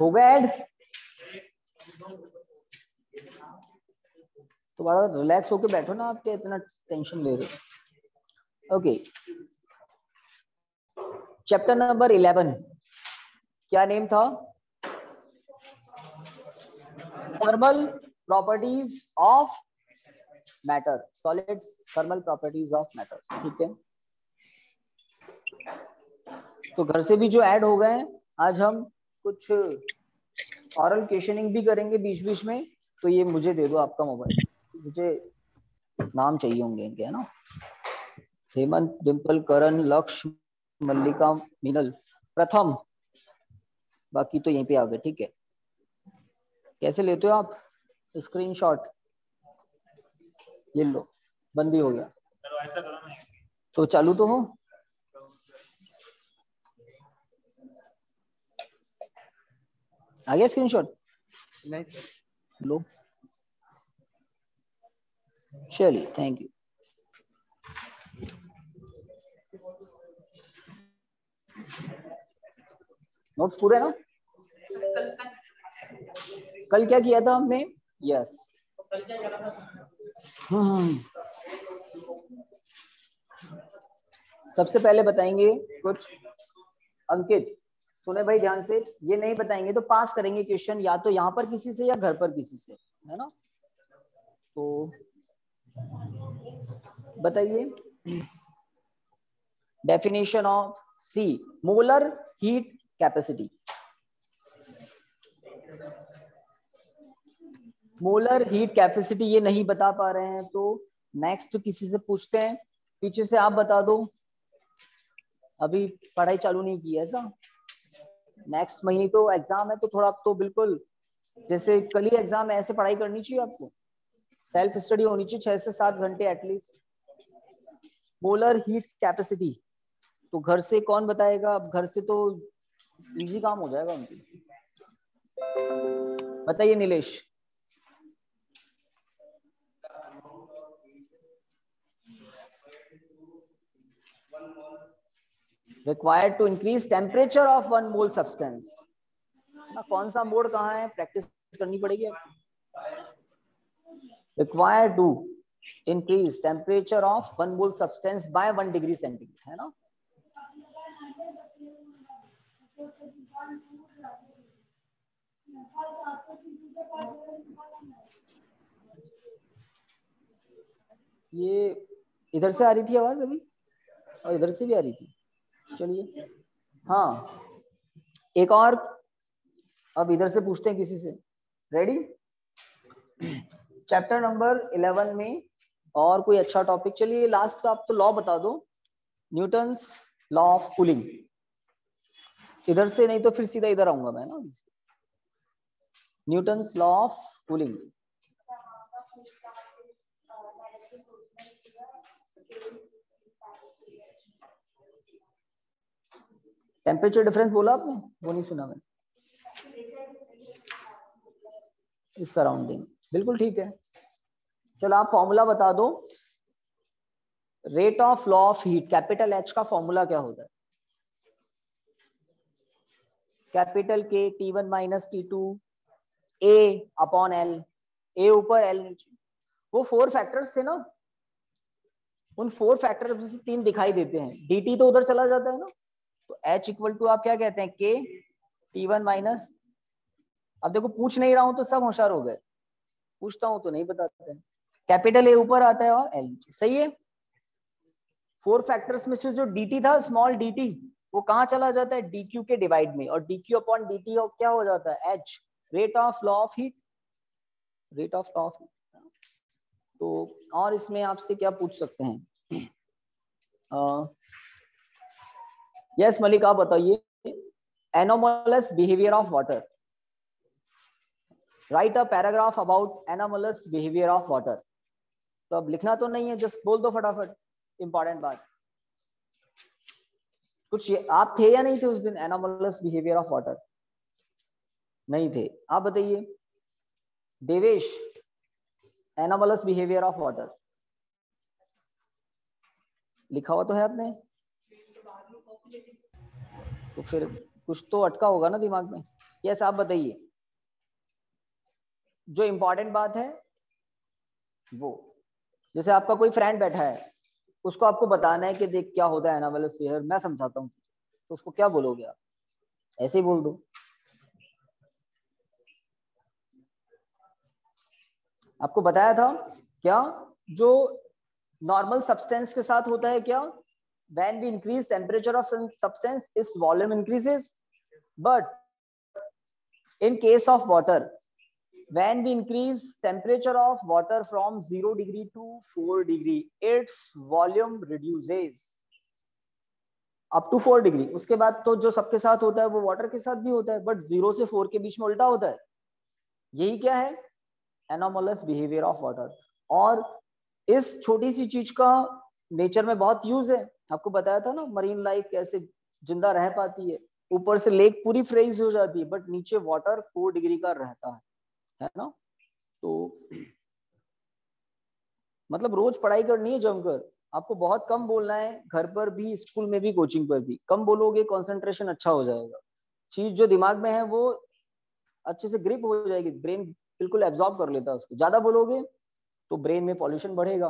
हो गया ऐड? तो बड़ा रिलैक्स होके बैठो ना, आपके इतना टेंशन ले रहे हो। ओके, चैप्टर नंबर 11 क्या नेम था? Thermal properties of matter, solids thermal properties of matter. ठीक है, तो घर से भी जो ऐड हो गए हैं, आज हम कुछ ऑरल क्वेश्चनिंग भी करेंगे बीच बीच में। तो ये मुझे दे दो आपका मोबाइल, मुझे नाम चाहिए होंगे इनके, है ना? हेमंत, डिम्पल, करण, लक्ष्य, मल्लिका, मीनल, प्रथम, बाकी तो यहीं पे आ गए। ठीक है, कैसे लेते हो आप स्क्रीनशॉट? ले लो, बंद ही हो गया। तो चालू तो हो। आ गया स्क्रीनशॉट? लो, चलिए, थैंक यू। नोट्स पूरे ना? कल क्या किया था हमने? यस, सबसे पहले बताएंगे कुछ। अंकित सुने भाई ध्यान से, ये नहीं बताएंगे तो पास करेंगे क्वेश्चन, या तो यहाँ पर किसी से या घर पर किसी से, है ना? तो बताइए definition of C, molar heat capacity. Molar heat capacity ये नहीं बता पा रहे हैं तो नेक्स्ट किसी से पूछते हैं। पीछे से आप बता दो, अभी पढ़ाई चालू नहीं की है ऐसा? नेक्स्ट महीने तो एग्जाम है, तो थोड़ा तो बिल्कुल जैसे कल ही एग्जाम है ऐसे पढ़ाई करनी चाहिए आपको। सेल्फ स्टडी होनी चाहिए 6 से 7 घंटे एटलीस्ट। मोलर हीट कैपेसिटी तो घर से कौन बताएगा? अब घर से तो इजी काम हो जाएगा उनकी। बताइए Nilesh. Required to increase temperature of 1 mole substance ना, कौन सा मोड कहाँ है, प्रैक्टिस करनी पड़ेगी। Required to increase temperature of 1 mole substance by 1 degree centigrade, है ना? ये इधर से आ रही थी आवाज अभी, और इधर से भी आ रही थी। चलिए, हाँ एक और, अब इधर से पूछते हैं किसी से। रेडी? चैप्टर नंबर 11 में और कोई अच्छा टॉपिक? चलिए लास्ट का आप तो लॉ बता दो, न्यूटन्स लॉ ऑफ कूलिंग। इधर से नहीं तो फिर सीधा इधर आऊंगा मैं ना। Newton's law of cooling. Temperature difference बोला आपने? वो नहीं सुना मैंने। इस सराउंडिंग, बिल्कुल ठीक है। चलो आप फॉर्मूला बता दो। Rate of law of heat, capital H का फॉर्मूला क्या होता है? कैपिटल के T1 minus T2 A upon L, A ऊपर L नीचे। वो 4 फैक्टर्स थे ना, उन 4 फैक्टर से 3 दिखाई देते हैं, dt तो उधर चला जाता है ना, तो H इक्वल टू आप क्या कहते हैं? K T1 माइनस, अब देखो पूछ नहीं रहा हूं तो सब होशियार हो गए, पूछता हूं तो नहीं बताते हैं। कैपिटल A ऊपर आता है और L नीचे, सही है। 4 फैक्टर्स में से जो dt था, स्मॉल dt, वो कहां चला जाता है? dq के डिवाइड में, और dq अपॉन dt क्या हो जाता है? h, rate of law of heat, rate of law of heat. तो और इसमें आपसे क्या पूछ सकते हैं? यस मलिक आप बताइए। Anomalous behaviour of water, right a paragraph about anomalous behaviour of water. तो अब लिखना तो नहीं है, जस्ट बोल दो फटाफट इंपॉर्टेंट बात। कुछ आप थे या नहीं थे उस दिन एनोमलस बिहेवियर ऑफ वाटर? नहीं थे, आप बताइए। Devesh, anomalous behaviour of water लिखा हुआ तो है आपने? तो फिर कुछ तो अटका होगा ना दिमाग में। यस आप बताइए, जो इंपॉर्टेंट बात है वो, जैसे आपका कोई फ्रेंड बैठा है, उसको आपको बताना है कि देख क्या होता है एनावेलोस्फीयर, मैं समझाता हूँ, तो उसको क्या बोलोगे आप? ऐसे ही बोल दो। आपको बताया था क्या, जो नॉर्मल सब्सटेंस के साथ होता है क्या, when we increase temperature of some substance its volume increases, but in case of water, when we increase temperature of water from 0 degree to 4 degree its volume reduces up to 4 degree। उसके बाद तो जो सबके साथ होता है वो water के साथ भी होता है, बट 0 से 4 के बीच में उल्टा होता है। यही क्या है, एनोमलस बिहेवियर ऑफ वाटर। और इस छोटी सी चीज का नेचर में बहुत यूज है। आपको बताया था ना मरीन लाइफ कैसे जिंदा रह पाती है, ऊपर से लेक पूरी फ्रीज हो जाती है बट नीचे वाटर 4 डिग्री का रहता है ना। तो मतलब रोज पढ़ाई करनी है जमकर, आपको बहुत कम बोलना है, घर पर भी, स्कूल में भी, कोचिंग पर भी कम बोलोगे, कंसंट्रेशन अच्छा हो जाएगा, चीज जो दिमाग में है वो अच्छे से ग्रिप हो जाएगी, ब्रेन बिल्कुल एब्जॉर्ब कर लेता है उसको। ज्यादा बोलोगे तो ब्रेन में पॉल्यूशन बढ़ेगा,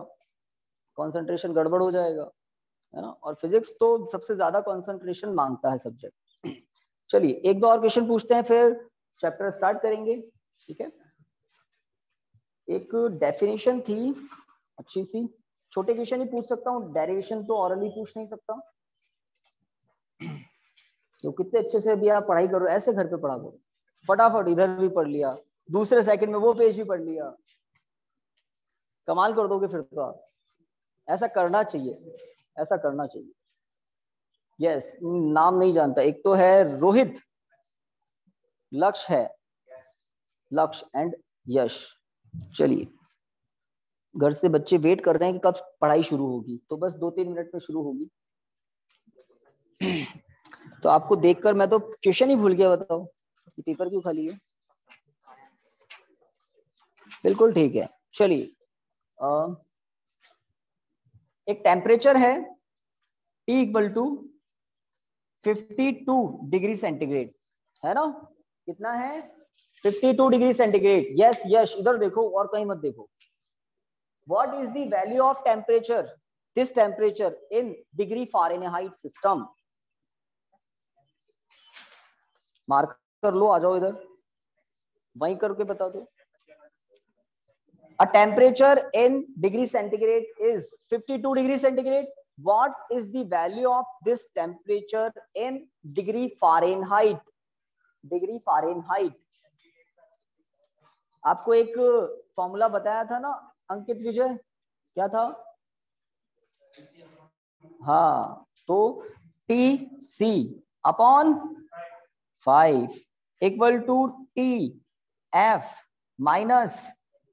कंसंट्रेशन गड़बड़ हो जाएगा, है ना। और फिजिक्स तो सबसे ज्यादा कंसंट्रेशन मांगता है सब्जेक्ट। चलिए एक दो और क्वेश्चन पूछते हैं फिर चैप्टर स्टार्ट करेंगे, ठीक है। एक डेफिनेशन थी अच्छी सी, छोटे क्वेश्चन ही पूछ सकता हूँ, डेरिवेशन तो ऑरली पूछ नहीं सकता। तो कितने अच्छे से अभी आप पढ़ाई करो, ऐसे घर पे पढ़ा करो, फटाफट इधर भी पढ़ लिया, दूसरे सेकंड में वो पेज भी पढ़ लिया, कमाल कर दोगे फिर तो आप। ऐसा करना चाहिए, ऐसा करना चाहिए। यस नाम नहीं जानता, एक तो है रोहित, लक्ष्य है, लक्ष्य एंड यश। चलिए घर से बच्चे वेट कर रहे हैं कि कब पढ़ाई शुरू होगी, तो बस 2-3 मिनट में शुरू होगी। तो आपको देखकर मैं तो क्वेश्चन ही भूल गया, बताओ कि पेपर क्यों खाली है। बिल्कुल ठीक है। चलिए एक टेम्परेचर है T equal to 52 degree centigrade, है ना। कितना है, 52 डिग्री सेंटीग्रेड। यस यश इधर देखो और कहीं मत देखो। What is the value of temperature, this temperature in degree Fahrenheit system? Mark कर लो, आ जाओ इधर, वहीं करके बता दो। A temperature in degree centigrade is 52 degree centigrade. What is the value of this temperature in degree Fahrenheit? Degree Fahrenheit. आपको एक formula बताया था ना अंकित विजय, क्या था? हाँ, तो T C upon 5 equal to T F minus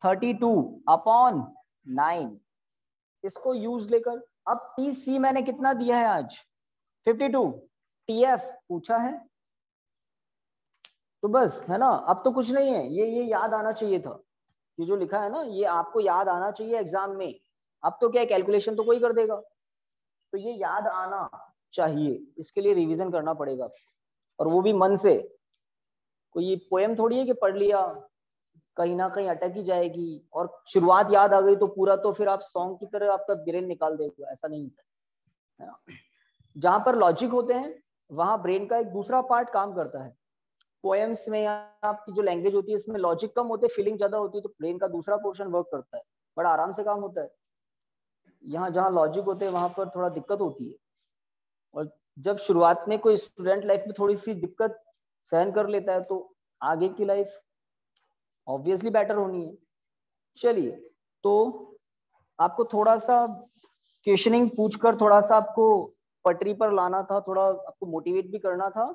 32 upon 9। इसको यूज लेकर अब टी सी मैंने कितना दिया है आज 52, टी एफ पूछा है तो बस, है ना। अब तो कुछ नहीं है, ये याद आना चाहिए था, ये जो लिखा है ना ये आपको याद आना चाहिए एग्जाम में। अब तो क्या है, कैलकुलेशन तो कोई कर देगा, तो ये याद आना चाहिए, इसके लिए रिवीजन करना पड़ेगा, और वो भी मन से। कोई ये पोएम थोड़ी है कि पढ़ लिया कहीं ना कहीं अटक ही जाएगी, और शुरुआत याद आ गई तो पूरा तो फिर आप सॉन्ग की तरह आपका ब्रेन निकाल देगा, ऐसा नहीं होता है ना। जहां पर लॉजिक होते हैं वहां ब्रेन का एक दूसरा पार्ट काम करता है। पोएम्स में आपकी जो लैंग्वेज होती है इसमें लॉजिक कम होते, फीलिंग ज्यादा होती है, तो ब्रेन का दूसरा पोर्शन वर्क करता है, बड़ा आराम से काम होता है। यहाँ जहाँ लॉजिक होते हैं वहां पर थोड़ा दिक्कत होती है, और जब शुरुआत में कोई स्टूडेंट लाइफ में थोड़ी सी दिक्कत सहन कर लेता है तो आगे की लाइफ ऑब्वियसली बेटर होनी है। चलिए तो आपको थोड़ा सा क्वेश्चनिंग पूछकर थोड़ा सा आपको पटरी पर लाना था, थोड़ा आपको मोटिवेट भी करना था।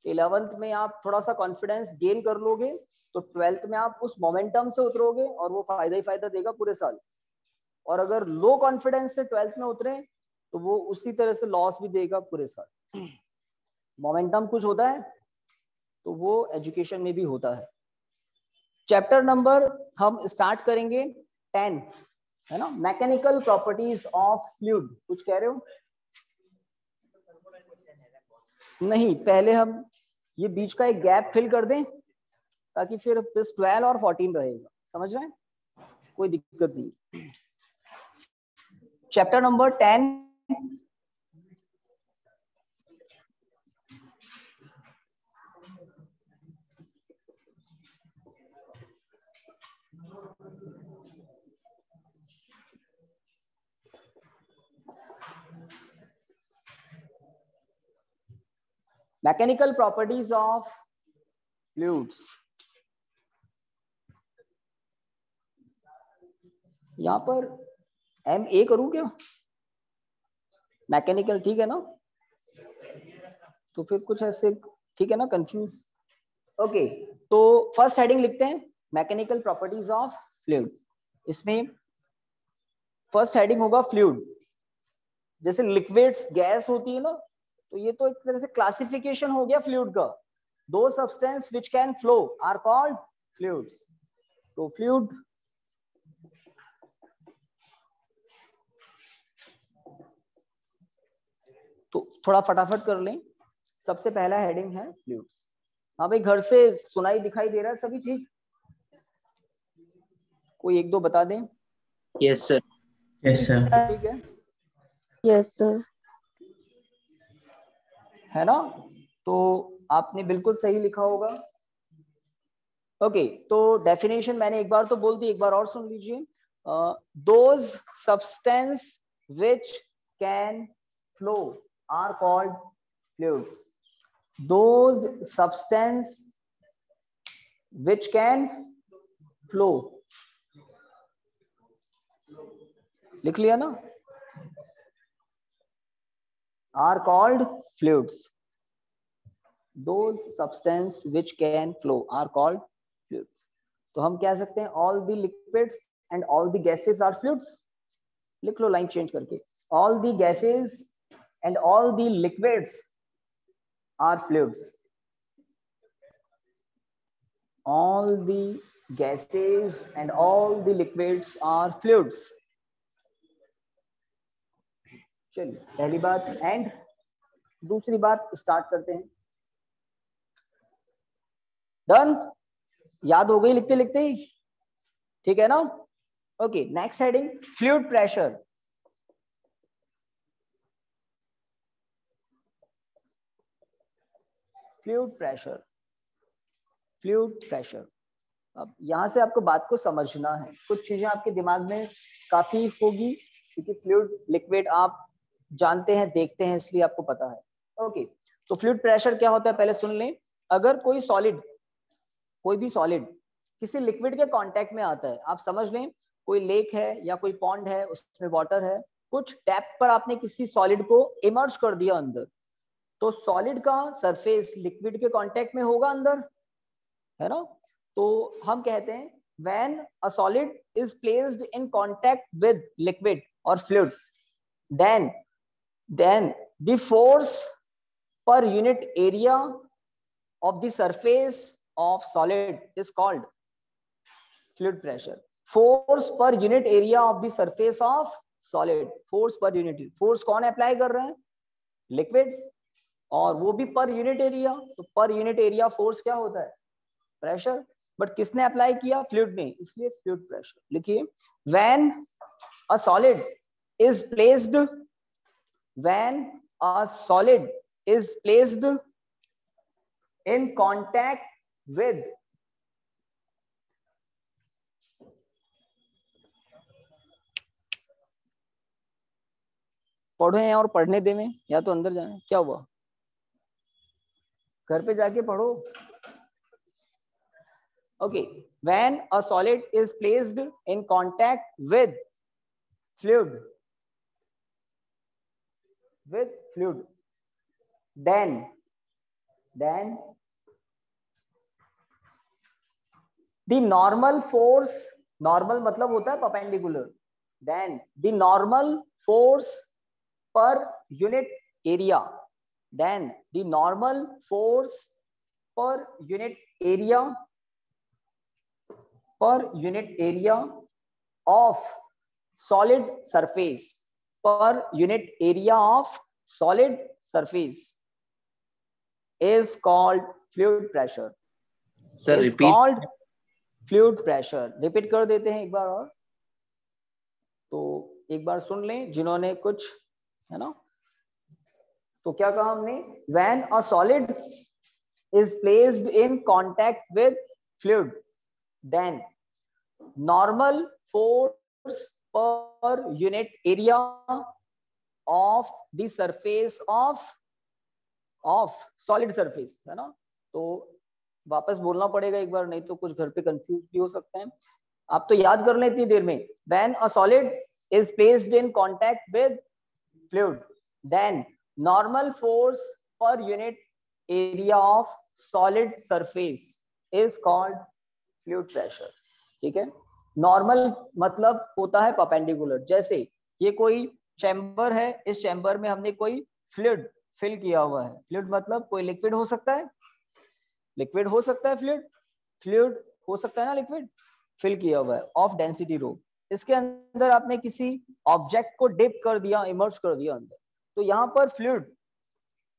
11th में आप थोड़ा सा कॉन्फिडेंस गेन कर लोगे तो 12th में आप उस मोमेंटम से उतरोगे और वो फायदा ही फायदा देगा पूरे साल। और अगर लो कॉन्फिडेंस से 12th में उतरे तो वो उसी तरह से लॉस भी देगा पूरे साल। मोमेंटम कुछ होता है तो वो एजुकेशन में भी होता है। चैप्टर नंबर हम स्टार्ट करेंगे 10, है ना, मैकेनिकल प्रॉपर्टीज ऑफ फ्लूइड। कुछ कह रहे हो? नहीं, पहले हम ये बीच का एक गैप फिल कर दें ताकि फिर प्लस 12 और 14 रहेगा। समझ रहे हैं, कोई दिक्कत नहीं। Chapter number 10 mechanical properties of fluids. यहां पर MA करूं क्या? मैकेनिकल ठीक है ना? तो फिर कुछ ऐसे ठीक है ना, कंफ्यूज। ओके, तो फर्स्ट हेडिंग लिखते हैं मैकेनिकल प्रॉपर्टीज ऑफ फ्लूइड। इसमें फर्स्ट हेडिंग होगा फ्लूइड। जैसे लिक्विड्स गैस होती है ना, तो ये तो एक तरह से क्लासिफिकेशन हो गया फ्लूइड का। Those substance which can flow are called fluids. तो फ्लूइड तो थोड़ा फटाफट कर लें। सबसे पहला हेडिंग है फ्लूइड्स। हाँ भाई, घर से सुनाई दिखाई दे रहा है सभी ठीक? कोई एक दो बता दें। Yes sir. Yes sir. ठीक है, यस सर। है ना? तो आपने बिल्कुल सही लिखा होगा। ओके, तो डेफिनेशन मैंने एक बार तो बोल दी, एक बार और सुन लीजिए। Those substance which can flow are called fluids. Those substance which can flow, लिख लिया ना, are called fluids. Those substance which can flow are called fluids. तो हम कह सकते हैं all the liquids and all the gases are fluids. लिख लो line change करके, all the gases and all the liquids are fluids. All the gases and all the liquids are fluids. चलिए, पहली बात एंड दूसरी बात स्टार्ट करते हैं। Done? याद हो गई लिखते लिखते ही? ठीक है ना? Okay, next heading fluid pressure. Fluid pressure, fluid pressure. अब यहां से आपको बात को समझना है, कुछ चीजें आपके दिमाग में काफी होगी क्योंकि फ्लूइड लिक्विड आप जानते हैं, देखते हैं, इसलिए आपको पता है। ओके, तो फ्लूइड प्रेशर क्या होता है पहले सुन लें। अगर कोई सॉलिड, कोई भी सॉलिड किसी लिक्विड के कांटेक्ट में आता है, आप समझ लें कोई लेक है या कोई पॉन्ड है, उसमें वाटर है, कुछ टैप पर आपने किसी सॉलिड को इमर्ज कर दिया अंदर, तो सॉलिड का सरफेस लिक्विड के कांटेक्ट में होगा अंदर, है ना? तो हम कहते हैं when a solid is placed in contact with liquid or fluid, then the force per unit area of the surface of solid is called fluid pressure. Force per unit area of the surface of solid, force per unit, force कौन apply कर रहे हैं? Liquid, और वो भी per unit area. तो per unit area force क्या होता है? प्रेशर। बट किसने अप्लाई किया? फ्लूइड ने, इसलिए फ्लूइड प्रेशर। लिखिए, when a solid is placed, when a solid is placed in contact with पढ़े हैं और पढ़ने देवे या तो अंदर जाए, क्या हुआ? घर पे जाके पढ़ो। Okay, when a solid is placed in contact with fluid, then the normal force, normal मतलब होता है perpendicular, then the normal force per unit area, then the normal force per unit area of solid surface, per unit area of solid surface is called fluid pressure sir is called fluid pressure. Repeat कर देते हैं एक बार और, तो एक बार सुन लें जिन्होंने कुछ, है ना। तो क्या कहा हमने, when a solid is placed in contact with fluid, then normal force per unit area of the surface of solid surface, है ना। तो वापस बोलना पड़ेगा एक बार, नहीं तो कुछ घर पे कंफ्यूज भी हो सकते हैं। आप तो याद कर लें इतनी देर में। when a solid is placed in contact with fluid, then normal force per unit area of solid surface is called fluid pressure। ठीक है, नॉर्मल मतलब होता है परपेंडिकुलर। जैसे ये कोई चैम्बर है, इस चैम्बर में हमने कोई फ्लूइड फिल किया हुआ है। फ्लूइड मतलब कोई लिक्विड हो सकता है, लिक्विड हो सकता है, फ्लूइड हो सकता है ना, लिक्विड फिल किया हुआ है ऑफ डेंसिटी रो। इसके अंदर आपने किसी ऑब्जेक्ट को डिप कर दिया, इमर्ज कर दिया अंदर, तो यहाँ पर फ्लूइड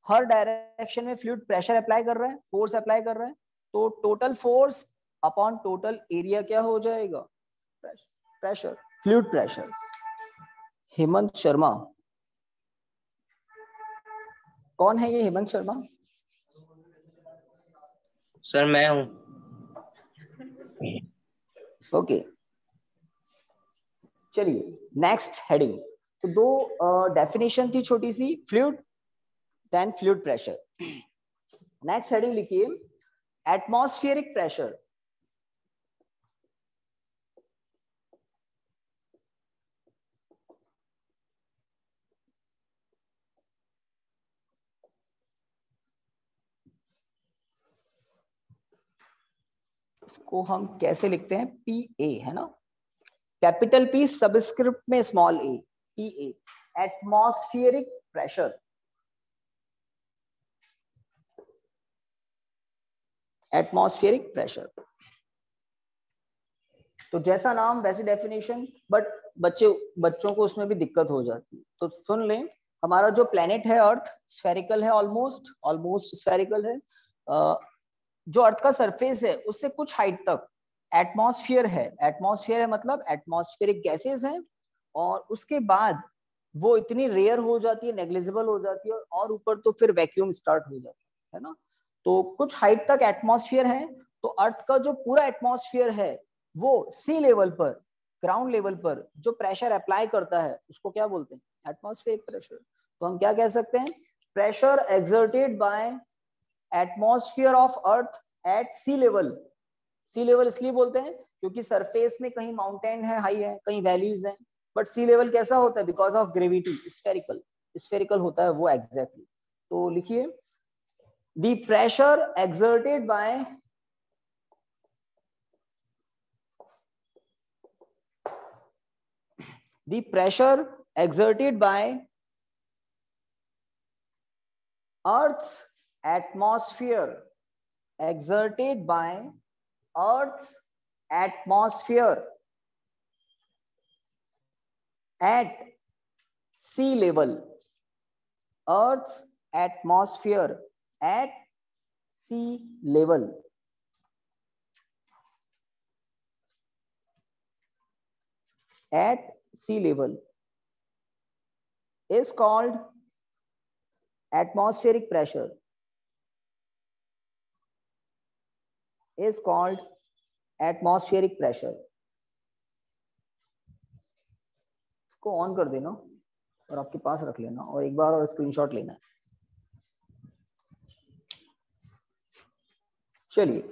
हर डायरेक्शन में फ्लूइड प्रेशर अप्लाई कर रहा है, फोर्स अप्लाई कर रहा है। तो total force upon total area क्या हो जाएगा, pressure, fluid pressure. Hemant Sharma, कौन है ये हेमंत शर्मा? सर मैं हूँ। ओके, चलिए नेक्स्ट हेडिंग। तो दो डेफिनेशन थी छोटी सी, fluid then fluid pressure. Next heading लिखिए, एटमॉस्फेरिक प्रेशर। इसको हम कैसे लिखते हैं, पी ए, है ना, कैपिटल पी सबस्क्रिप्ट में small A, P A, atmospheric pressure. Atmospheric pressure, तो जैसा नाम वैसे डेफिनेशन, बट बच्चों को उसमें भी दिक्कत हो जाती है। तो सुन लें, हमारा जो प्लेनेट है अर्थ स्फेरिकल है, ऑलमोस्ट स्फेरिकल है। जो अर्थ का सरफेस है उससे कुछ हाइट तक एटमॉस्फेयर है। एटमॉस्फेयर है मतलब एटमॉस्फेरिक गैसेस हैं, और उसके बाद वो इतनी रेयर हो जाती है, नेग्लिजिबल हो जाती है, और ऊपर तो फिर वैक्यूम स्टार्ट हो जाता है ना। तो कुछ हाइट तक एटमॉस्फेयर है। तो अर्थ का जो पूरा एटमॉस्फेयर है वो सी लेवल पर, ग्राउंड लेवल पर जो प्रेशर अप्लाई करता है उसको क्या बोलते हैं, एटमॉस्फेरिक प्रेशर। तो हम क्या कह सकते हैं, pressure exerted by atmosphere of earth at sea level. Sea level इसलिए बोलते हैं क्योंकि सरफेस में कहीं माउंटेन है, हाई है, कहीं वैलीज हैं, बट सी लेवल कैसा होता है, बिकॉज ऑफ ग्रेविटी स्फेरिकल होता है वो एग्जैक्टली। तो लिखिए, the pressure exerted bye the pressure exerted by Earth's atmosphere, exerted by Earth's atmosphere at sea level, Earth's atmosphere at sea level, at sea level is called atmospheric pressure, is called atmospheric pressure। इसको on कर देना और आपके पास रख लेना, और एक बार और स्क्रीनशॉट लेना है। चलिए,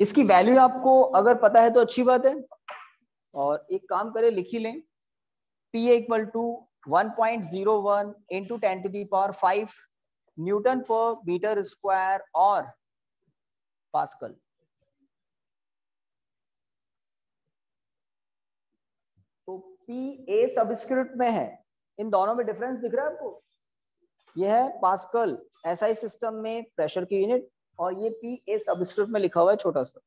इसकी वैल्यू आपको अगर पता है तो अच्छी बात है, और एक काम करें, लिख ही लें, P equal to 1.01 into 10⁵ newton per metre square और पास्कल। तो P A सबस्क्रिप्ट में है, इन दोनों में डिफरेंस दिख रहा है आपको। यह है पास्कल SI सिस्टम में प्रेशर की यूनिट, और ये P A सबस्क्रिप्ट में लिखा हुआ है छोटा सा।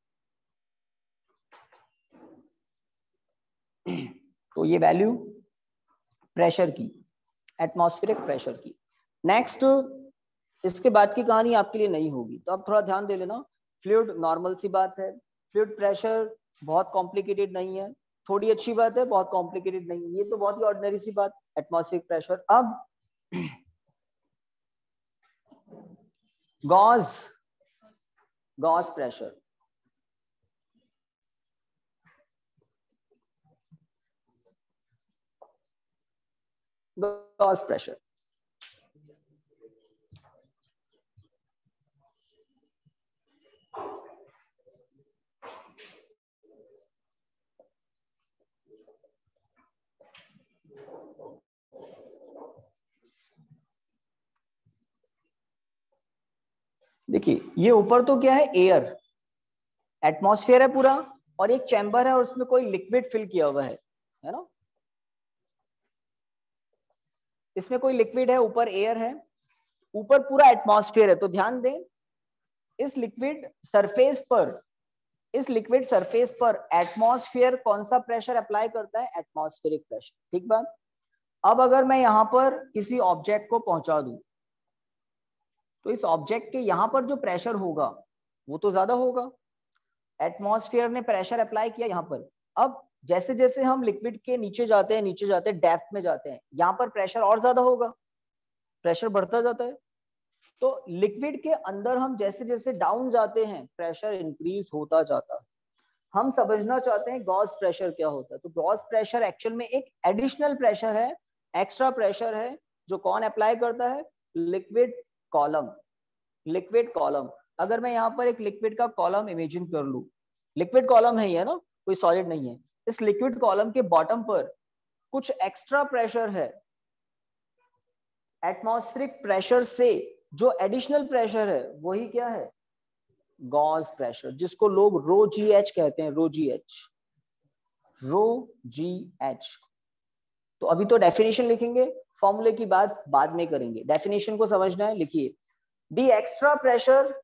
तो ये वैल्यू प्रेशर की, एटमॉस्फेरिक प्रेशर की। नेक्स्ट इसके बाद की कहानी आपके लिए नहीं होगी, तो आप थोड़ा ध्यान दे लेना। फ्लूइड नॉर्मल सी बात है, फ्लूइड प्रेशर बहुत कॉम्प्लिकेटेड नहीं है, थोड़ी अच्छी बात है, बहुत कॉम्प्लिकेटेड नहीं है, ये तो बहुत ही ऑर्डिनरी सी बात, एटमॉस्फेरिक प्रेशर। अब गॉस प्रेशर, गॉस प्रेशर देखिए, ये ऊपर तो क्या है, एयर, एटमॉस्फेयर है पूरा, और एक चैम्बर है और उसमें कोई लिक्विड फिल किया हुआ है ना, इसमें कोई लिक्विड है, ऊपर एयर है, ऊपर पूरा एटमॉस्फेयर है। तो ध्यान दें, इस लिक्विड सरफेस पर एटमॉस्फेयर कौन सा प्रेशर अप्लाई करता है, एटमॉस्फेरिक प्रेशर, ठीक बात। अब अगर मैं यहां पर किसी ऑब्जेक्ट को पहुंचा दूं, तो इस ऑब्जेक्ट के यहां पर जो प्रेशर होगा वो तो ज्यादा होगा, एटमॉस्फेयर ने प्रेशर अप्लाई किया यहां पर। अब जैसे जैसे हम लिक्विड के नीचे जाते हैं डेप्थ में जाते हैं, यहां पर प्रेशर और ज्यादा होगा, प्रेशर बढ़ता जाता है। तो लिक्विड के अंदर हम जैसे जैसे डाउन जाते हैं, प्रेशर इंक्रीज होता जाता है। हम समझना चाहते हैं गॉस प्रेशर क्या होता है। तो गॉस प्रेशर एक्चुअल में एक एडिशनल प्रेशर है, एक्स्ट्रा प्रेशर है, जो कौन अप्लाई करता है, लिक्विड कॉलम। लिक्विड कॉलम, अगर मैं यहाँ पर एक लिक्विड का कॉलम इमेजिन कर लूं, लिक्विड कॉलम है ये ना, कोई सॉलिड नहीं है, इस लिक्विड कॉलम के बॉटम पर कुछ एक्स्ट्रा प्रेशर है, एटमॉस्फेरिक प्रेशर से जो एडिशनल प्रेशर है वही क्या है, गॉस प्रेशर, जिसको लोग रो जी एच कहते हैं, रो जी एच। तो अभी तो डेफिनेशन लिखेंगे, फॉर्मूले की बात बाद में करेंगे, डेफिनेशन को समझना है। लिखिए, the extra pressure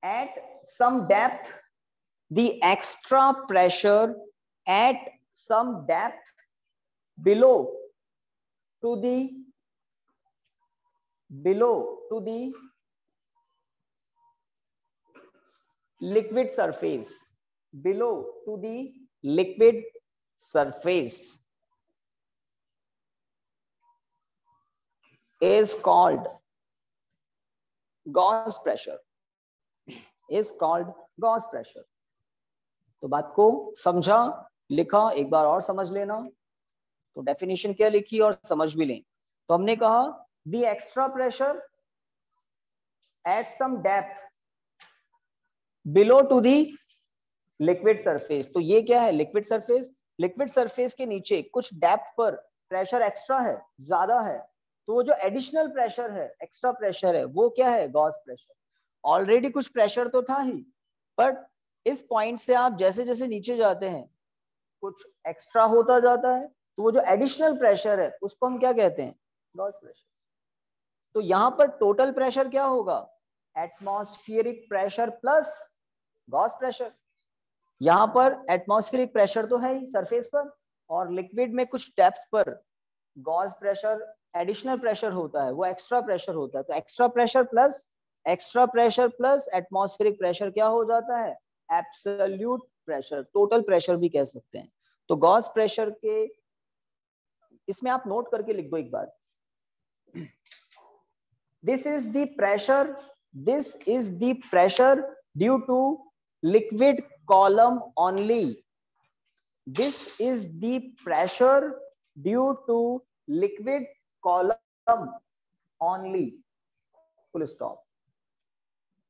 at some depth, the extra pressure at some depth below to the liquid surface, below to the liquid surface is called gauge pressure, is called gauge pressure। तो बात को समझा, लिखा, एक बार और समझ लेना। तो डेफिनेशन क्या लिखी और समझ भी लें। तो हमने कहा the extra pressure at some depth below to the liquid surface. तो ये क्या है, लिक्विड सरफेस, लिक्विड सरफेस के नीचे कुछ डेप्थ पर प्रेशर एक्स्ट्रा है, ज्यादा है, तो वो जो एडिशनल प्रेशर है, एक्स्ट्रा प्रेशर है, वो क्या है, गॉस प्रेशर। ऑलरेडी कुछ प्रेशर तो था ही, बट इस पॉइंट से आप जैसे जैसे नीचे जाते हैं कुछ एक्स्ट्रा होता जाता है, तो वो जो एडिशनल प्रेशर है उसको हम क्या कहते हैं, गॉस प्रेशर। तो यहां पर टोटल प्रेशर क्या होगा, atmospheric pressure plus gauge pressure. यहां पर एटमॉस्फेरिक प्रेशर तो है ही सरफेस पर, और लिक्विड में कुछ डेप्थ पर गॉस प्रेशर एडिशनल प्रेशर होता है, वो एक्स्ट्रा प्रेशर होता है। तो extra pressure plus atmospheric pressure क्या हो जाता है, एब्सोल्यूट प्रेशर, टोटल प्रेशर भी कह सकते हैं। तो गॉस प्रेशर के इसमें आप नोट करके लिख दो एक बार, this is the pressure due to liquid column only, this is the pressure due to liquid column only, full stop.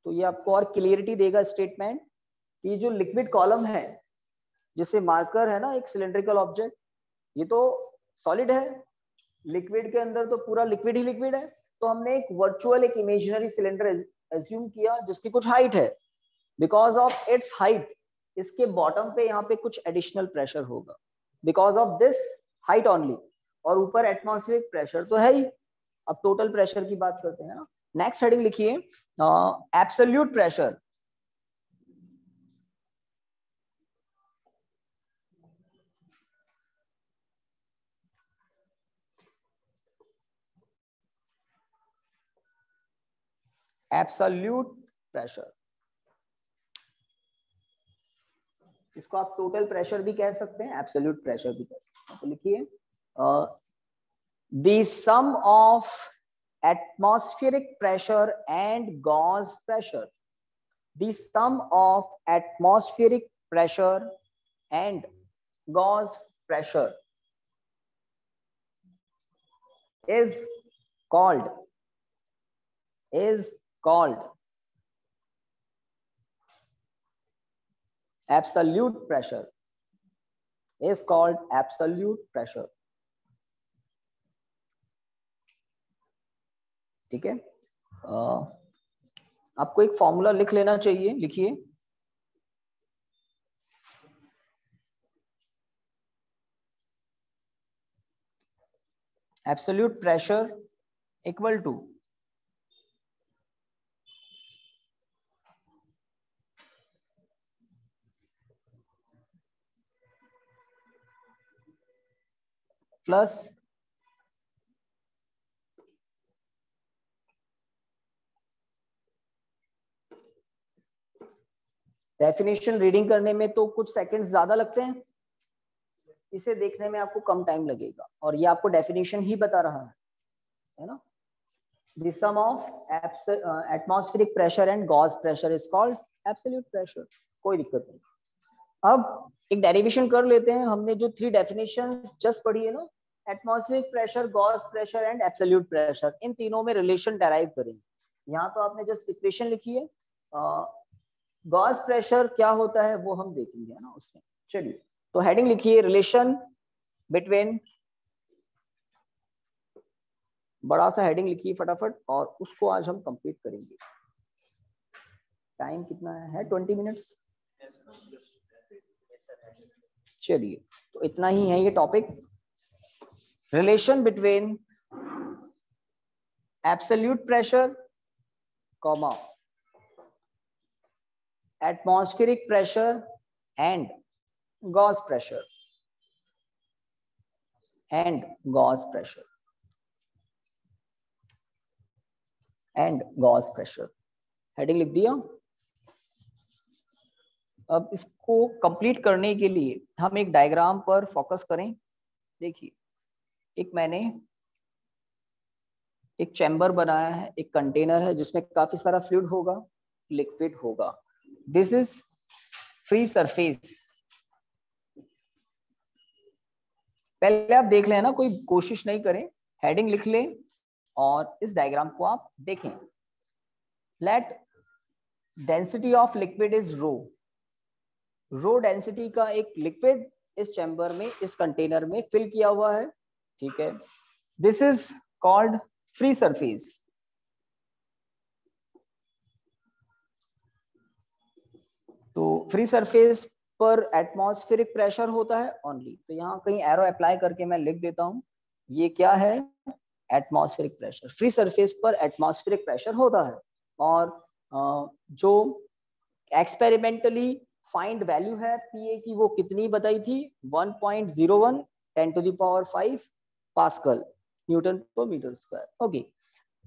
तो ये आपको और क्लियरिटी देगा स्टेटमेंट कि जो लिक्विड कॉलम है, जिसे मार्कर है ना एक सिलेंड्रिकल ऑब्जेक्ट, ये तो सॉलिड है, लिक्विड के अंदर तो पूरा लिक्विड ही लिक्विड है। तो हमने एक वर्चुअल, एक इमेजिनरी सिलेंडर एज्यूम किया जिसकी कुछ हाइट है, बिकॉज ऑफ इट्स हाइट इसके बॉटम पे यहाँ पे कुछ एडिशनल प्रेशर होगा, because of this height only, और ऊपर एटमॉस्फेरिक प्रेशर तो है ही। अब टोटल प्रेशर की बात करते हैं ना। नेक्स्ट हेडिंग लिखिए, एब्सोल्यूट प्रेशर। एब्सोल्यूट प्रेशर, इसको आप टोटल प्रेशर भी कह सकते हैं, एब्सोल्यूट प्रेशर भी कह सकते हैं। तो लिखिए the sum of atmospheric pressure and gauge pressure, the sum of atmospheric pressure and gauge pressure is called absolute pressure, is called absolute pressure। ठीक है, आपको एक फॉर्मूला लिख लेना चाहिए, लिखिए absolute pressure equal two plus definition reading करने में तो कुछ सेकंड्स ज्यादा लगते हैं, इसे देखने में आपको कम टाइम लगेगा, और ये आपको डेफिनेशन ही बता रहा है ना। The sum of atmospheric pressure and gauge pressure is called absolute pressure। कोई दिक्कत नहीं। अब एक डेरिवेशन कर लेते हैं, हमने जो 3 डेफिनेशंस जस्ट पढ़ी है ना, atmospheric pressure, gauge pressure and absolute pressure, इन तीनों में रिलेशन डेराइव करेंगे। यहाँ तो आपने जस्ट इक्वेशन लिखी है, गॉस प्रेशर क्या होता है वो हम देखेंगे, है ना उसमें। चलिए तो हेडिंग लिखिए रिलेशन बिटवीन, बड़ा सा हेडिंग लिखिए फटाफट, और उसको आज हम कंप्लीट करेंगे। टाइम कितना है 20 मिनट्स। चलिए तो इतना ही है ये topic, relation between absolute pressure comma atmospheric pressure and Gauss pressure and Gauss pressure and Gauss pressure, heading लिख दिया। अब इसको कंप्लीट करने के लिए हम एक डायग्राम पर फोकस करें। देखिए एक मैंने एक चैम्बर बनाया है, एक कंटेनर है जिसमें काफी सारा फ्लूइड होगा, लिक्विड होगा। This is free surface. पहले आप देख लें ना, कोई कोशिश नहीं करें, हेडिंग लिख लें और इस डायग्राम को आप देखें। Let density of liquid is rho, rho density का एक लिक्विड इस चैम्बर में, इस कंटेनर में फिल किया हुआ है, ठीक है। This is called free surface. तो फ्री सरफेस पर एटमॉस्फेरिक प्रेशर होता है ओनली, तो यहाँ कहीं एरो अप्लाई करके मैं लिख देता हूं, ये क्या है, एटमॉस्फेरिक प्रेशर। फ्री सरफेस पर एटमॉस्फेरिक प्रेशर होता है, और जो एक्सपेरिमेंटली फाइंड वैल्यू है पीए की, वो कितनी बताई थी, 1.01 10⁵ pascal Newton per metre square. Okay,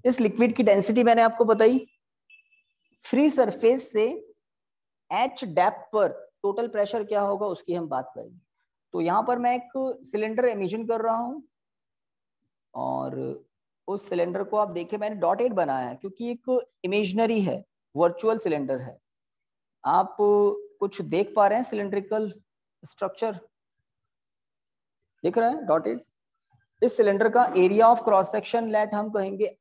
इस लिक्विड की डेंसिटी मैंने आपको बताई। फ्री सरफेस से एच डेप्थ पर टोटल प्रेशर क्या होगा उसकी हम बात करेंगे। तो यहाँ पर मैं एक सिलेंडर इमेजिन कर रहा हूं, और उस सिलेंडर को आप देखिए मैंने डॉटेड बनाया है क्योंकि एक इमेजिनरी है, वर्चुअल सिलेंडर है। आप कुछ देख पा रहे हैं, सिलेंड्रिकल स्ट्रक्चर दिख रहा है डॉटेड। इस सिलेंडर का area of cross section let हम कहेंगे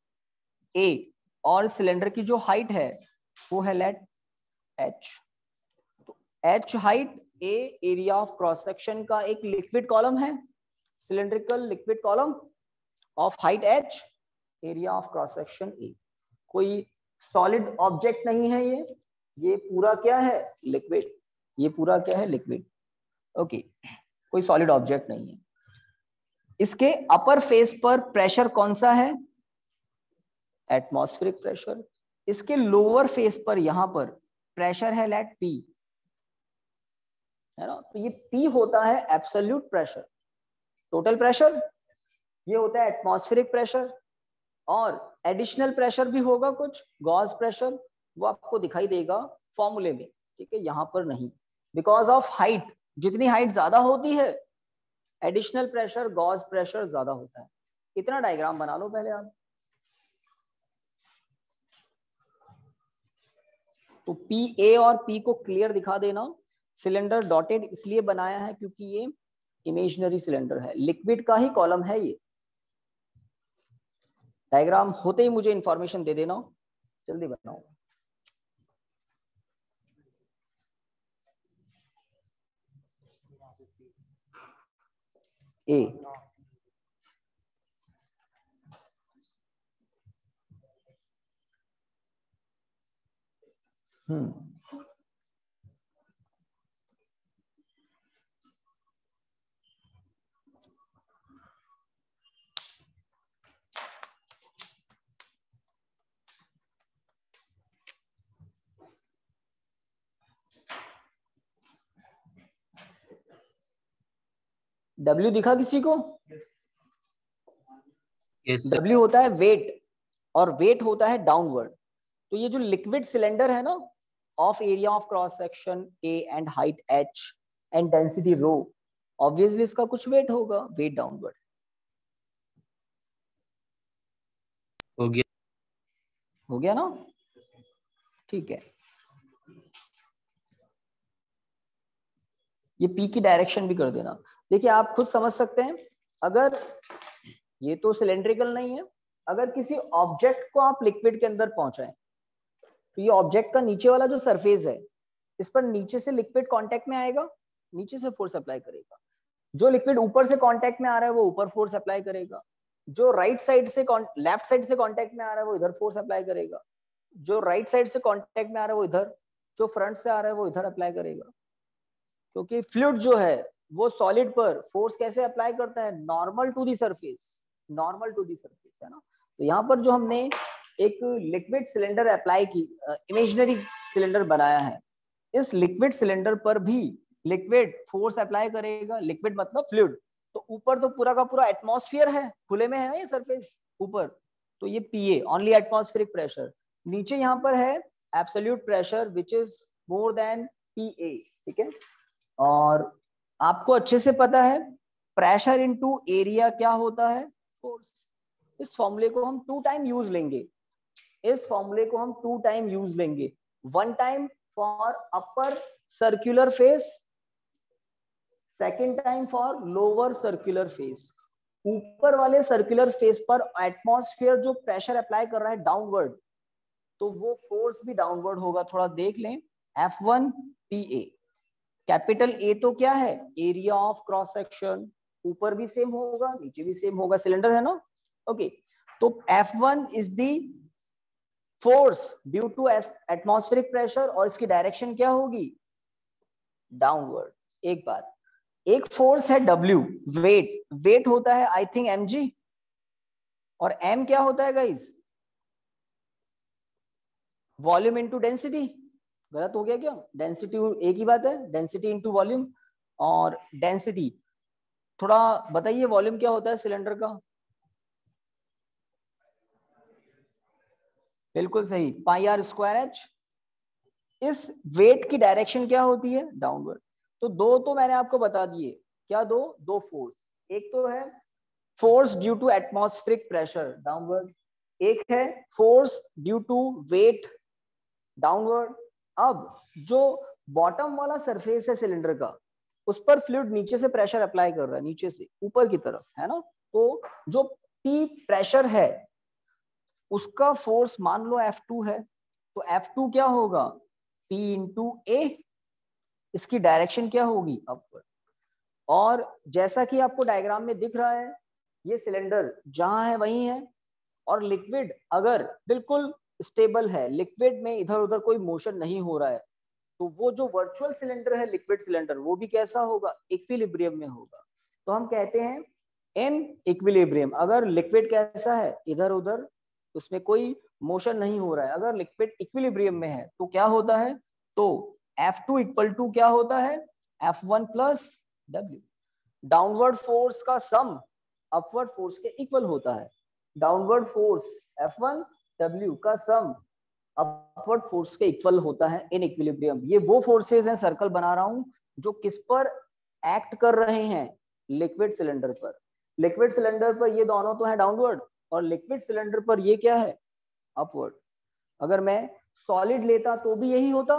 ए, और सिलेंडर की जो हाइट है वो है लेट एच। तो H height A, area of cross section का एक लिक्विड कॉलम है, cylindrical liquid column of height H, area of cross section A. कोई सॉलिड ऑब्जेक्ट नहीं है ये पूरा क्या है, लिक्विड। ये पूरा क्या है, लिक्विड। ओके, कोई सॉलिड ऑब्जेक्ट नहीं है। इसके अपर फेस पर प्रेशर कौन सा है, एटमॉस्फेरिक प्रेशर। इसके लोअर फेस पर यहां पर प्रेशर है लेट पी, है ना। तो ये पी होता है एब्सोल्यूट प्रेशर, टोटल प्रेशर। ये होता है एटमॉस्फेरिक प्रेशर, और एडिशनल प्रेशर भी होगा कुछ, गॉस प्रेशर, वो आपको दिखाई देगा फॉर्मूले में, ठीक है, यहाँ पर नहीं, बिकॉज ऑफ हाइट, जितनी हाइट ज्यादा होती है एडिशनल प्रेशर, गॉस प्रेशर ज्यादा होता है। इतना डायग्राम बना लो पहले आप। तो पी ए और पी को क्लियर दिखा देना। सिलेंडर डॉटेड इसलिए बनाया है क्योंकि ये इमेजिनरी सिलेंडर है, लिक्विड का ही कॉलम है ये। डायग्राम होते ही मुझे इंफॉर्मेशन दे देना, जल्दी बनाओ। ए डब्ल्यू दिखा किसी को? डब्ल्यू होता है वेट, और वेट होता है डाउनवर्ड। तो ये जो लिक्विड सिलेंडर है ना, of area of cross section A and height h and density rho, obviously इसका कुछ वेट होगा, वेट डाउनवर्ड। हो गया ना? ठीक है, ये पी की डायरेक्शन भी कर देना। देखिए आप खुद समझ सकते हैं, अगर ये तो सिलेंड्रिकल नहीं है, अगर किसी ऑब्जेक्ट को आप लिक्विड के अंदर पहुंचाएं तो ये ऑब्जेक्ट का नीचे वाला जो सरफेस है, इस पर नीचे से लिक्विड कांटेक्ट में आएगा, नीचे से फोर्स अप्लाई करेगा। जो लिक्विड ऊपर से कांटेक्ट में आ रहा है वो ऊपर फोर्स अप्लाई करेगा। जो राइट साइड से लेफ्ट साइड से कांटेक्ट में आ रहा है वो इधर फोर्स अप्लाई करेगा। जो राइट साइड से कांटेक्ट में आ रहा है वो इधर, जो फ्रंट से आ रहा है वो इधर अप्लाई करेगा। क्योंकि फ्लूइड जो है वो सॉलिड पर फोर्स कैसे अप्लाई करता है? Normal to the surface, normal to the surface, है ना। तो यहाँ पर जो हमने एक लिक्विड सिलेंडर अप्लाई की, इमेजिनरी सिलेंडर बनाया है, इस लिक्विड सिलेंडर पर भी लिक्विड फोर्स अप्लाई करेगा। लिक्विड मतलब फ्लूइड, तो ऊपर तो पूरा का पूरा एटमॉस्फेयर है, खुले में है ये सरफेस ऊपर, तो ये पीए ओनली एटमॉस्फेरिक प्रेशर। नीचे यहाँ पर है absolute pressure which is more than PA, ठीक है। और आपको अच्छे से पता है प्रेशर इनटू एरिया क्या होता है? फोर्स। इस फॉर्मूले को हम 2 टाइम यूज लेंगे, इस फॉर्मूले को हम 2 टाइम यूज लेंगे। 1 time for upper circular face, second time for lower circular face. ऊपर वाले सर्कुलर फेस पर एटमॉस्फेयर जो प्रेशर अप्लाई कर रहा है डाउनवर्ड, तो वो फोर्स भी डाउनवर्ड होगा। थोड़ा देख लें, F1 PA। कैपिटल ए तो क्या है? एरिया ऑफ क्रॉस सेक्शन, ऊपर भी सेम होगा नीचे भी सेम होगा, सिलेंडर है ना। ओके, तो F1 is the force due to atmospheric pressure, और इसकी डायरेक्शन क्या होगी? डाउनवर्ड। एक बात, एक फोर्स है W, वेट, वेट होता है आई थिंक mg, और m क्या होता है गाइज? Volume into density. गलत हो गया क्या? डेंसिटी एक ही बात है, डेंसिटी इनटू वॉल्यूम। और डेंसिटी, थोड़ा बताइए वॉल्यूम क्या होता है सिलेंडर का? बिल्कुल सही, पाई आर स्क्वायर एच। इस वेट की डायरेक्शन क्या होती है? डाउनवर्ड। तो दो तो मैंने आपको बता दिए, क्या दो फोर्स, एक तो है force due to atmospheric pressure downward, एक है force due to weight downward. अब जो बॉटम वाला सरफेस है सिलेंडर का, उस पर फ्लूइड नीचे से प्रेशर अप्लाई कर रहा है, नीचे से ऊपर की तरफ, है ना। तो जो पी प्रेशर है उसका फोर्स मान लो F2 है, तो F2 क्या होगा? P इंटू ए। इसकी डायरेक्शन क्या होगी? अपवर्ड। और जैसा कि आपको डायग्राम में दिख रहा है, ये सिलेंडर जहां है वहीं है, और लिक्विड अगर बिल्कुल स्टेबल है, लिक्विड में इधर उधर कोई मोशन नहीं हो रहा है, तो वो जो वर्चुअल सिलेंडर है लिक्विड सिलेंडर, वो भी कैसा होगा? इक्विलिब्रियम में होगा। तो हम कहते हैं इन इक्विलिब्रियम। अगर लिक्विड कैसा है? इधर उधर, उसमें कोई मोशन नहीं हो रहा है, अगर लिक्विड इक्विलिब्रियम में है तो क्या होता है? तो F2 इक्वल टू क्या होता है? F1 plus W। Downward force का सम अपवर्ड फोर्स के इक्वल होता है। डाउनवर्ड फोर्स F1 W का सम अपवर्ड फोर्स के इक्वल होता है इन इक्विलिब्रियम। ये वो फोर्सेस हैं, सर्कल बना रहा हूं, जो किस पर एक्ट कर रहे हैं, लिक्विड सिलेंडर पर। लिक्विड सिलेंडर पर ये दोनों तो है डाउनवर्ड, और लिक्विड सिलेंडर पर ये क्या है, अपवर्ड। अगर मैं सॉलिड लेता तो भी यही होता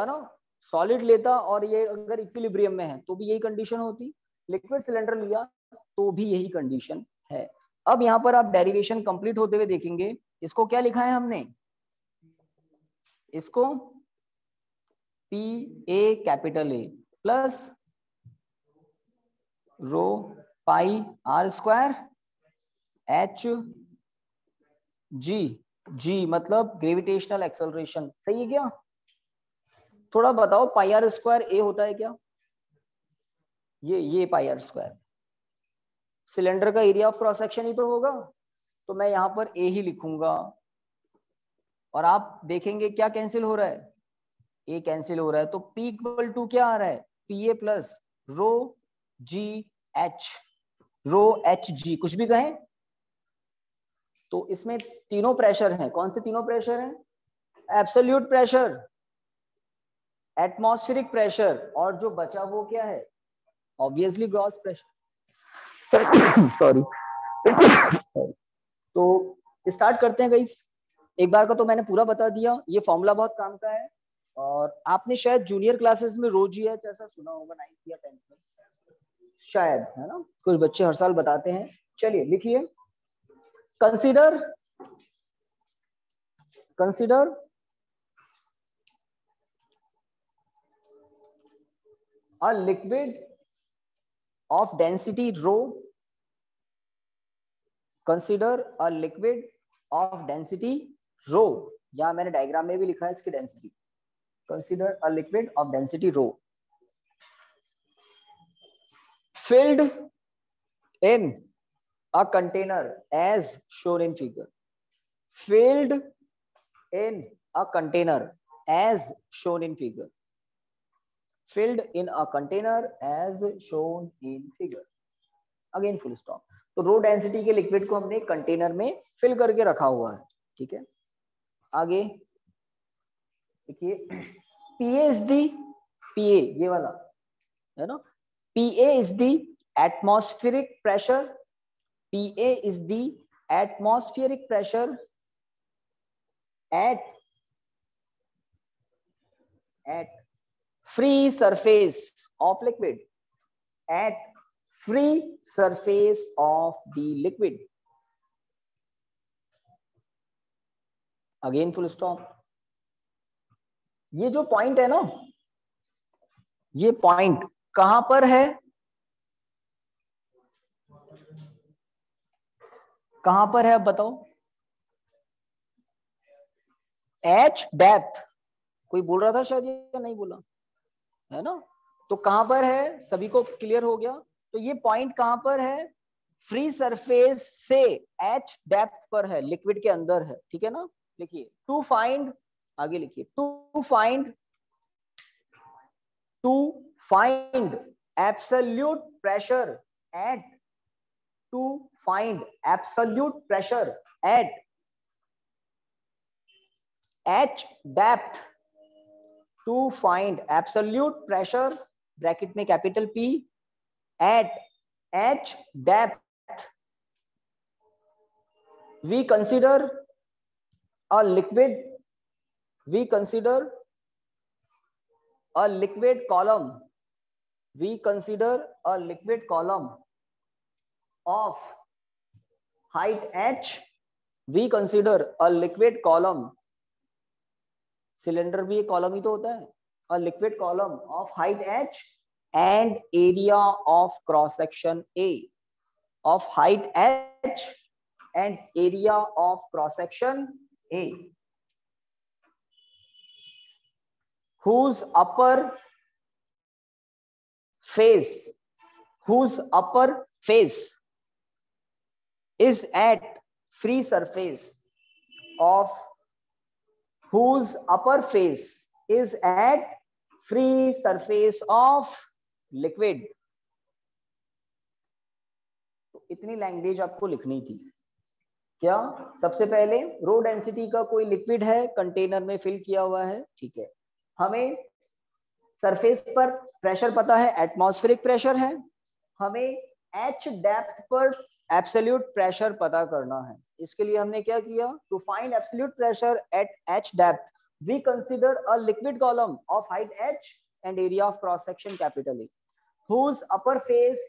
ना, सॉलिड लेता और ये अगर इक्विलिब्रियम में है तो भी यही कंडीशन होती। लिक्विड सिलेंडर लिया तो भी यही कंडीशन है। अब यहाँ पर आप डेरिवेशन कंप्लीट होते हुए देखेंगे, इसको क्या लिखा है हमने, इसको P A capital A plus rho pi are square H G, G मतलब ग्रेविटेशनल एक्सेलरेशन, सही है क्या? थोड़ा बताओ, पाई आर स्क्वायर ए होता है क्या? ये पाई आर स्क्वायर सिलेंडर का एरिया ऑफ क्रॉस सेक्शन ही तो होगा, तो मैं यहां पर ए ही लिखूंगा। और आप देखेंगे क्या कैंसिल हो रहा है, ए कैंसिल हो रहा है, तो P इक्वल टू क्या आ रहा है, P A plus rho G H, rho H G कुछ भी कहें। तो इसमें तीनों प्रेशर हैं, कौन से तीनों प्रेशर हैं, एब्सोल्यूट प्रेशर, एटमॉस्फेरिक प्रेशर, और जो बचा वो क्या है, ऑब्वियसली ग्रॉस प्रेशर। सॉरी। तो स्टार्ट करते हैं गाइस। एक बार का तो मैंने पूरा बता दिया, ये फॉर्मूला बहुत काम का है, और आपने शायद जूनियर क्लासेस में रो जी एच ऐसा सुना होगा 9th या 10th में शायद, है ना, कुछ बच्चे हर साल बताते हैं। चलिए लिखिए, consider a liquid of density rho, consider a liquid of density rho, या मैंने डायग्राम में भी लिखा है इसकी density, consider a liquid of density rho filled in a container as shown in figure, filled in a container as shown in figure, filled in a container as shown in figure, again full stop. तो rho density के liquid को हमने container में fill करके रखा हुआ है, ठीक है। आगे देखिए, पीए इज दी, पीए ये वाला है ना, PA is the atmospheric pressure, PA is the atmospheric pressure at free surface of liquid, at free surface of the liquid, again full stop। ये जो पॉइंट है ना, ये पॉइंट कहां पर है, कहां पर है अब बताओ, एच डेप्थ, कोई बोल रहा था शायद या नहीं बोला, है ना, तो कहां पर है, सभी को क्लियर हो गया। तो ये पॉइंट कहां पर है, फ्री सरफेस से एच डेप्थ पर है, लिक्विड के अंदर है, ठीक है ना। लिखिए टू फाइंड, आगे लिखिए to find absolute pressure at, to find absolute pressure at H depth, to find absolute pressure bracket में capital P at H depth, we consider a liquid column, we consider a liquid column of height h, we consider a liquid column, cylinder भी एक column ही तो होता है, a liquid column of height h and area of cross section A, of height h and area of cross section A, whose upper face is at free surface of, whose upper face is at free surface of liquid। इतनी language आपको लिखनी थी। क्या? सबसे पहले रो density का कोई liquid है, कंटेनर में फिल किया हुआ है, ठीक है। हमें सरफेस पर प्रेशर पता है, एटमॉस्फेरिक प्रेशर है। हमें एच डेप्थ पर एब्सोल्यूट प्रेशर पता करना है। इसके लिए हमने क्या किया? To find absolute pressure at H depth we consider a liquid column of height h and area of cross section capital A whose upper face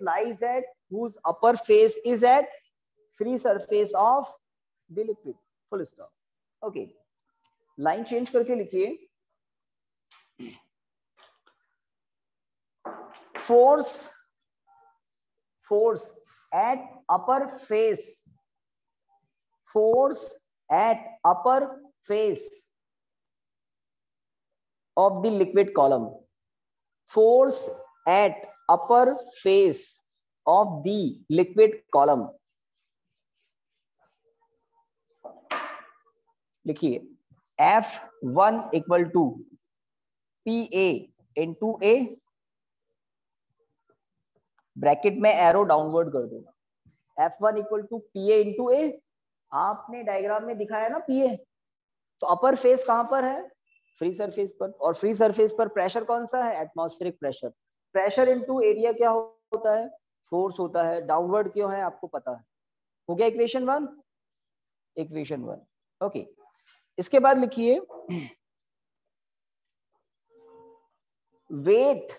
is at free surface of the liquid, full stop. Okay, line change करके लिखिए, force at upper face of the liquid column. Force at upper face of the liquid column. लिखिए F1 equal to PA into A, bracket में arrow downward कर देना। F1 equal to PA into A, आपने diagram में दिखाया ना PA, तो अपर face कहां पर है? फ्री सरफेस पर। और फ्री सरफेस पर प्रेशर कौन सा है? Atmospheric pressure. Pressure into area क्या होता है? फोर्स होता है। डाउनवर्ड क्यों है आपको पता है। हो गया इक्वेशन 1। ओके, इसके बाद लिखिए weight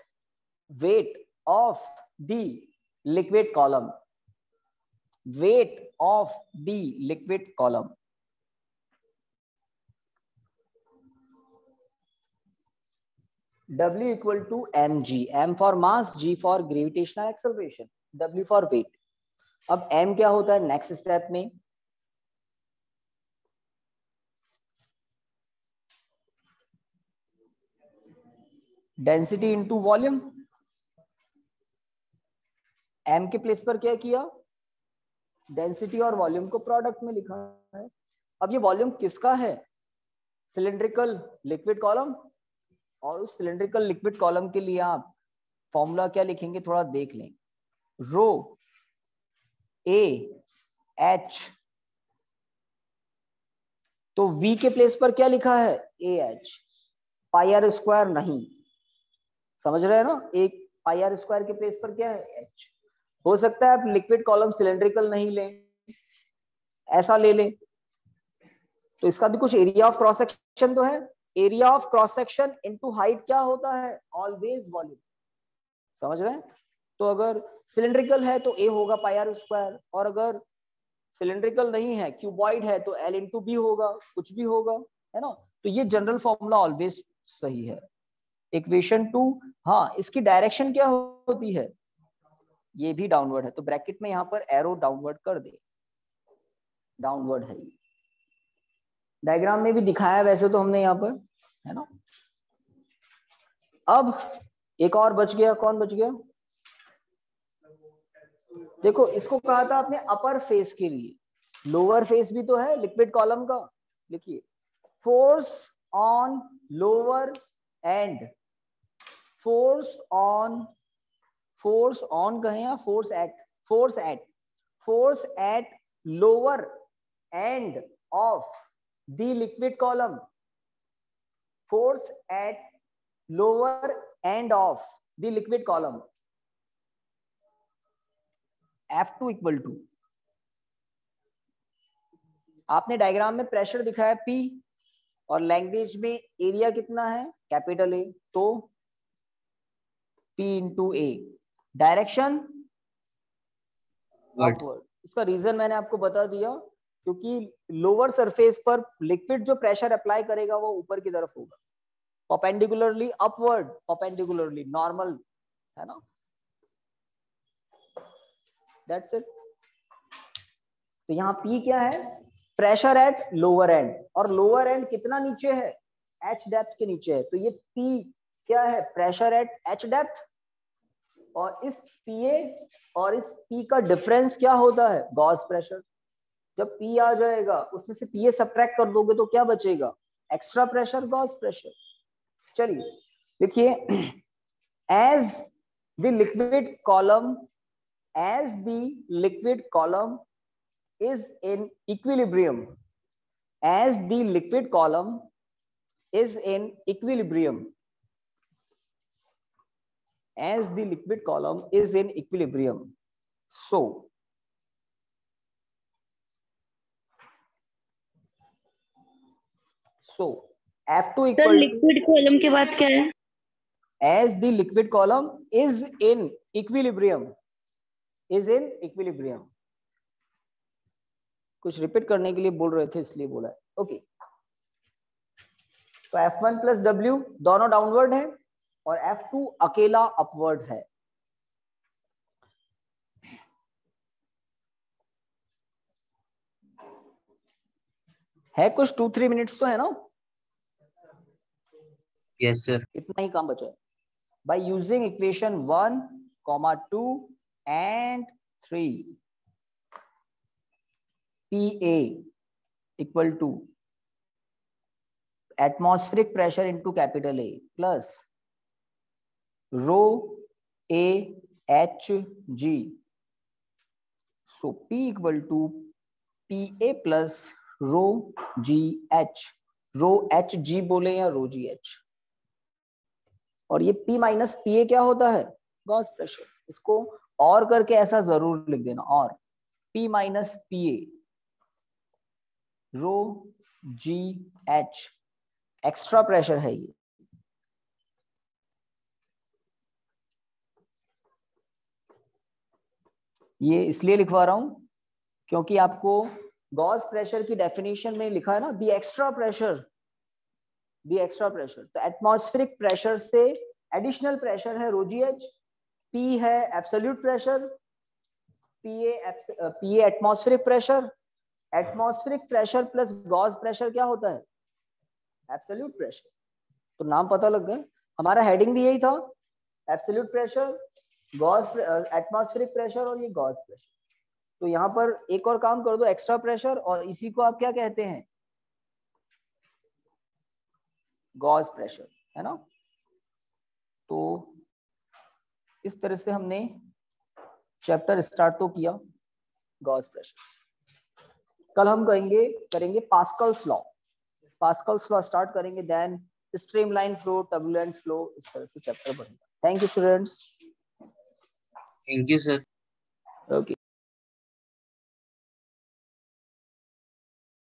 of the liquid column. W equal to mg, m for mass, g for gravitational acceleration, W for weight। अब m क्या होता है नेक्स्ट स्टेप में? Density into volume. m के प्लेस पर क्या किया? डेंसिटी और वॉल्यूम को प्रोडक्ट में लिखा है। अब ये वॉल्यूम किसका है? Cylindrical liquid column. और उस सिलिंड्रिकल लिक्विड कॉलम के लिए आप फॉर्मूला क्या लिखेंगे थोड़ा देख लें। रो ए एच, तो V के प्लेस पर क्या लिखा है? A H. Pi are square नहीं, समझ रहे हैं ना? एक पाई आर स्क्वायर के प्लेस पर क्या है? एच। हो सकता है आप लिक्विड कॉलम सिलिंड्रिकल नहीं लें, ऐसा ले लें, तो इसका भी कुछ एरिया ऑफ क्रॉस सेक्शन तो है। Area of cross section into height क्या होता है? Always volume. समझ रहे हैं? तो अगर सिलिंड्रिकल है तो ए होगा पाई आर स्क्वायर, और अगर सिलिंड्रिकल नहीं है, क्यूबॉइड है, तो एल इंटू बी होगा, कुछ भी होगा, है ना? तो ये जनरल फॉर्मूला ऑलवेज सही है। इक्वेशन 2, हाँ, इसकी डायरेक्शन क्या होती है? ये भी डाउनवर्ड है, तो ब्रैकेट में यहां पर एरो डाउनवर्ड कर दे, डाउनवर्ड है। ये डायग्राम में भी दिखाया वैसे तो हमने यहाँ पर, है ना? अब एक और बच गया, कौन बच गया? देखो, इसको कहा था आपने अपर फेस के लिए, लोअर फेस भी तो है लिक्विड कॉलम का। लिखिए force on lower end, force on कहें या force at lower end of the liquid column, force at lower end of the liquid column. F2 equal to, आपने डायग्राम में प्रेशर दिखाया P, और लैंग्वेज में area कितना है? कैपिटल A, तो P into A। Direction upward. उसका reason मैंने आपको बता दिया, क्योंकि लोअर सरफेस पर लिक्विड जो प्रेशर अप्लाई करेगा वो ऊपर की तरफ होगा, परपेंडिकुलरली अपवर्ड, परपेंडिकुलरली नॉर्मल, है ना? That's it. तो यहाँ P क्या है? प्रेशर एट लोअर एंड, और लोअर एंड कितना नीचे है? H डेप्थ के नीचे है, तो ये P क्या है? Pressure at H depth. और इस PA और इस P का डिफरेंस क्या होता है? Gauss pressure. जब P आ जाएगा उसमें से PA सब्ट्रैक्ट कर दोगे तो क्या बचेगा? Extra pressure, gauge pressure. चलिए लिखिए, as the liquid column as the liquid column is in equilibrium, as the liquid column is in equilibrium, as the liquid column is in equilibrium, so F2 sir equal to, liquid column के बाद क्या है? as the liquid column is in equilibrium, is in equilibrium. कुछ repeat करने के लिए बोल रहे थे इसलिए बोला है. ओके, तो F1 प्लस W दोनों डाउनवर्ड है और F2 अकेला अपवर्ड है. है कुछ 2-3 मिनट्स तो है ना? Yes sir. इतना ही काम बचा है. By using equation 1, 2 and 3, PA equal to atmospheric pressure into capital A plus rho A H G. So P equal to PA plus rho G H. rho H G बोले या rho G H. और ये P minus PA क्या होता है? Gauss pressure. इसको और करके ऐसा जरूर लिख देना, और P माइनस PA रो जी एच एक्स्ट्रा प्रेशर है. ये इसलिए लिखवा रहा हूं क्योंकि आपको गॉस प्रेशर की डेफिनेशन में लिखा है ना, the extra pressure, the extra pressure. तो एटमॉस्फेरिक प्रेशर से एडिशनल प्रेशर है रो जी एच. पी है absolute pressure, PA atmospheric pressure. Atmospheric pressure plus gauge pressure क्या होता है? Absolute pressure. तो नाम पता लग गया. हमारा हेडिंग भी यही था, absolute pressure, Gauss, atmospheric pressure और ये गॉस प्रेशर. तो यहाँ पर एक और काम कर दो, एक्स्ट्रा प्रेशर, और इसी को आप क्या कहते हैं? गॉस प्रेशर, है ना. तो इस तरह से हमने चैप्टर स्टार्ट तो किया गॉस प्रेशर. कल हम करेंगे Pascal's law. Pascal's law start करेंगे, then streamline flow, turbulent flow, इस तरह से चैप्टर बनेगा. Thank you students. Thank you sir. Okay.